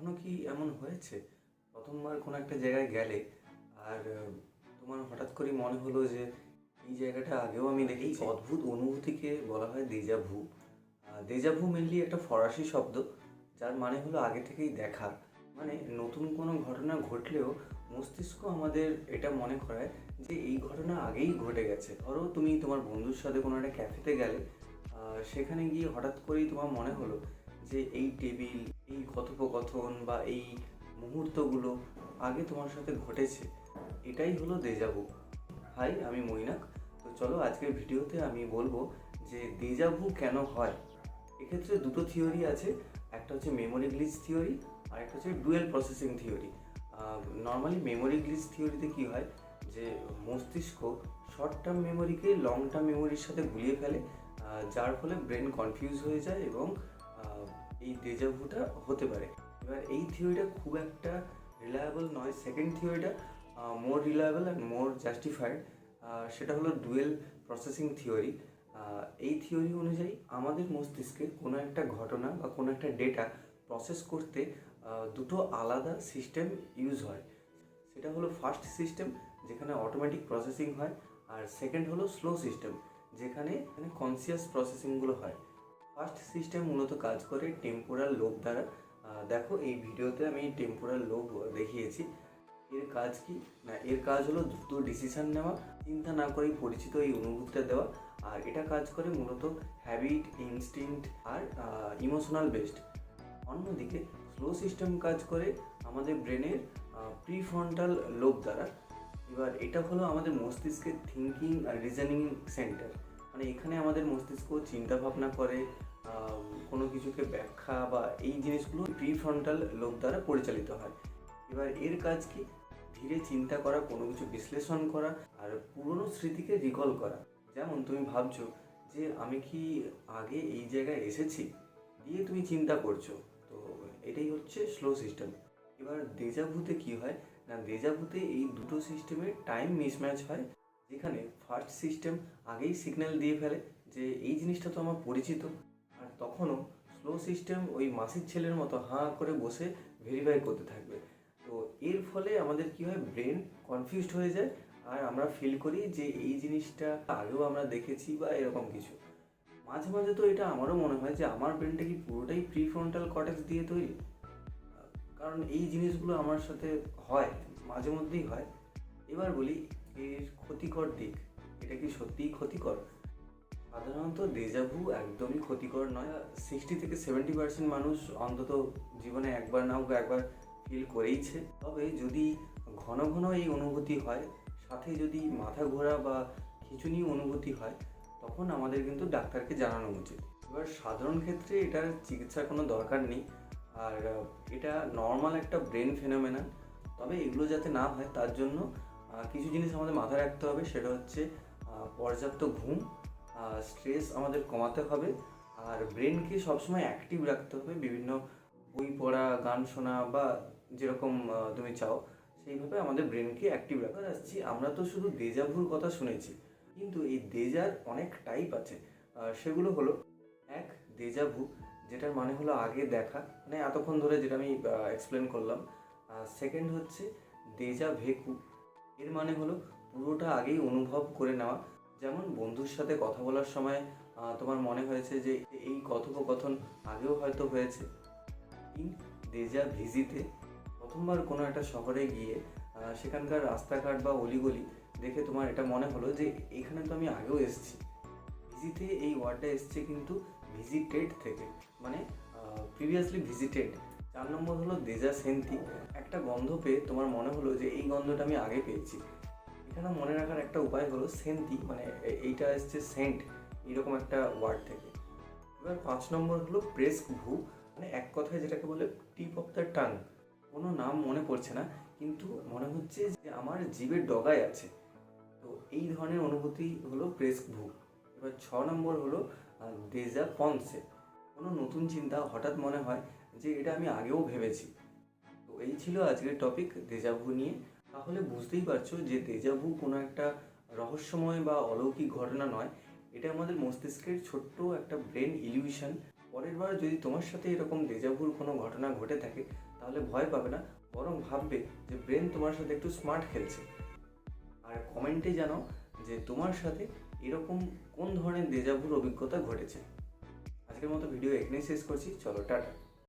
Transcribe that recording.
কখনো কি এমন হয়েছে প্রথমবার কোনো একটা জায়গায় গেলে আর তোমার হঠাৎ করে মনে হলো যে এই জায়গাটা আগেও আমি দেখেছি? এই অদ্ভুত অনুভূতিকে বলা হয় দেজাভু। দেজাভু মেনলি একটা ফরাসি শব্দ, যার মানে হলো আগে থেকেই দেখা। মানে নতুন কোনো ঘটনা ঘটলেও মস্তিষ্ক আমাদের এটা মনে করায় যে এই ঘটনা আগেই ঘটে গেছে। ধরো তুমি তোমার বন্ধুর সাথে কোনো একটা ক্যাফেতে গেলে, সেখানে গিয়ে হঠাৎ করেই তোমার মনে হলো যে এই টেবিল, এই কথোপকথন বা এই মুহূর্তগুলো আগে তোমার সাথে ঘটেছে। এটাই হলো দেজাভু। হাই, আমি মৈনাক। তো চলো আজকের ভিডিওতে আমি বলবো যে দেজাভু কেন হয়। এক্ষেত্রে দুটো থিওরি আছে, একটা হচ্ছে মেমোরি গ্লিচ থিওরি আর একটা হচ্ছে dual processing theory. Normally memory glitch থিওরিতে কী হয় যে মস্তিষ্ক শর্ট টার্ম মেমোরিকে লং টার্ম মেমোরির সাথে গুলিয়ে ফেলে, যার ফলে ব্রেন কনফিউজ হয়ে যায় এবং এই দেজাভুটা হতে পারে। এবার এই থিওরিটা খুব একটা রিলায়েবল নয়। সেকেন্ড থিওরিটা more reliable and more justified, সেটা হলো ডুয়েল প্রসেসিং থিওরি। এই থিওরি অনুযায়ী আমাদের মস্তিষ্কে কোনো একটা ঘটনা বা কোনো একটা ডেটা প্রসেস করতে দুটো আলাদা সিস্টেম ইউজ হয়। সেটা হলো ফার্স্ট সিস্টেম, যেখানে অটোমেটিক প্রসেসিং হয়, আর সেকেন্ড হলো স্লো সিস্টেম, যেখানে কনসিয়াস প্রসেসিংগুলো হয়। ফার্স্ট সিস্টেম মূলত কাজ করে টেম্পোরাল লোব দ্বারা। দেখো এই ভিডিওতে আমি টেম্পোরাল লোব দেখিয়েছি। এর কাজ কি না, এর কাজ হলো দ্রুত ডিসিশন নেওয়া, চিন্তা না করেই পরিচিত এই অনুভূতিটা দেওয়া। আর এটা কাজ করে মূলত হ্যাবিট, ইনস্টিংক্ট আর ইমোশনাল বেসড। অন্যদিকে স্লো সিস্টেম কাজ করে আমাদের ব্রেনের প্রিফ্রন্টাল লোব দ্বারা। এবার এটা হলো আমাদের মস্তিষ্কের থিঙ্কিং আর রিজনিং সেন্টার। মানে এখানে আমাদের মস্তিষ্ক চিন্তা ভাবনা করে, কোনো কিছুকে ব্যাখ্যা বা এই জিনিসগুলো প্রিফ্রন্টাল লোব দ্বারা পরিচালিত হয়। এবার এর কাজ কি, ধীরে চিন্তা করা, কোনো কিছু বিশ্লেষণ করা আর পুরনো স্মৃতিকে রিকল করা। যেমন তুমি ভাবছো যে আমি কি আগে এই জায়গায় এসেছি, দিয়ে তুমি চিন্তা করছো। তো এটাই হচ্ছে স্লো সিস্টেম। এবার দেজাভুতে কি হয় না, দেজাভুতে এই দুটো সিস্টেমের টাইম মিসম্যাচ হয়, যেখানে ফার্স্ট সিস্টেম আগেই সিগন্যাল দিয়ে ফেলে যে এই জিনিসটা তো আমার পরিচিত। আর তখনও স্লো সিস্টেম ওই মাসির ছেলের মতো হাঁ করে বসে ভেরিফাই করতে থাকবে। তো এর ফলে আমাদের কি হয়, ব্রেন কনফিউজড হয়ে যায় আর আমরা ফিল করি যে এই জিনিসটা আগেও আমরা দেখেছি বা এরকম কিছু। মাঝে মাঝে তো এটা আমারও মনে হয় যে আমার ব্রেনটা কি পুরোটাই প্রিফ্রন্টাল কর্টেক্স দিয়ে তৈরি। কারণ এই জিনিসগুলো আমার সাথে হয়, মাঝে মধ্যেই হয়। এবার বলি এর ক্ষতিকর দিক, এটা কি সত্যিই ক্ষতিকর? সাধারণত দেজাভু একদমই ক্ষতিকর নয়। 60 থেকে 70% মানুষ অন্তত জীবনে একবার না হোক একবার ফিল করেইছে। তবে যদি ঘন ঘন এই অনুভূতি হয়, সাথে যদি মাথা ঘোরা বা খিঁচুনি অনুভূতি হয়, তখন আমাদের কিন্তু ডাক্তারকে জানানো উচিত। এবার সাধারণ ক্ষেত্রে এটার চিকিৎসার কোনো দরকার নেই। আর এটা নর্মাল একটা ব্রেন ফেনোমেনন। তবে এগুলো যাতে না হয় তার জন্য কিছু জিনিস আমাদের মাথায় রাখতে হবে। সেটা হচ্ছে পর্যাপ্ত ঘুম, স্ট্রেস আমাদের কমাতে হবে, আর ব্রেনকে সবসময় অ্যাক্টিভ রাখতে হবে। বিভিন্ন বই পড়া, গান শোনা বা যেরকম তুমি চাও সেইভাবে আমাদের ব্রেনকে অ্যাক্টিভ রাখা। আসছি, আমরা তো শুধু দেজাভুর কথা শুনেছি, কিন্তু এই দেজার অনেক টাইপ আছে। সেগুলো হলো, এক, দেজাভু, যেটার মানে হলো আগে দেখা, মানে এতক্ষণ ধরে যেটা আমি এক্সপ্লেন করলাম। সেকেন্ড হচ্ছে দেজা ভেকু, এর মানে হলো পুরোটা আগেই অনুভব করে নেওয়া। যেমন বন্ধুর সাথে কথা বলার সময় তোমার মনে হয়েছে যে এই কথোপকথন আগেও হয়তো হয়েছে। তিন, দেজা ভিজিতে, প্রথমবার কোনো একটা শহরে গিয়ে সেখানকার রাস্তাঘাট বা অলিগলি দেখে তোমার এটা মনে হলো যে এখানে তো আমি আগেও এসেছি। ভিজিতে এই ওয়ার্ডটা এসছে কিন্তু ভিজিটেড থেকে, মানে প্রিভিয়াসলি ভিজিটেড। 4 নম্বর হলো দেজা সেন্তি, একটা গন্ধ পেয়ে তোমার মনে হলো যে এই গন্ধটা আমি আগে পেয়েছি। এখানে মনে রাখার একটা উপায় হলো সেন্তি, মানে এইটা এসছে সেন্ট, এরকম একটা ওয়ার্ড থেকে। এবার 5 নম্বর হলো প্রেস্ক ভু, মানে এক কথায় যেটাকে বলে টিপ অফ দ্য টাং। কোনো নাম মনে পড়ছে না, কিন্তু মনে হচ্ছে যে আমার জিভের ডগায় আছে। তো এই ধরনের অনুভূতি হলো প্রেস্ক ভু। এবার 6 নম্বর হলো দেজা পন্সে, কোনো নতুন চিন্তা হঠাৎ মনে হয় যে এটা আমি আগেও ভেবেছি। তো এই ছিল আজকের টপিক দেজাভু নিয়ে। তাহলে বুঝতেই পারছো যে দেজাভু কোনো একটা রহস্যময় বা অলৌকিক ঘটনা নয়, এটা আমাদের মস্তিষ্কের ছোট্ট একটা ব্রেন ইলিউশন। পরের বার যদি তোমার সাথে এরকম দেজাভুর কোনো ঘটনা ঘটে থাকে তাহলে ভয় পাবে না, বরং ভাববে যে ব্রেন তোমার সাথে একটু স্মার্ট খেলছে। আর কমেন্টে জানাও যে তোমার সাথে এরকম কোন ধরনের দেজাভুর অভিজ্ঞতা ঘটেছে। আজকের মতো ভিডিও এখানেই শেষ করছি, চলো টাটা।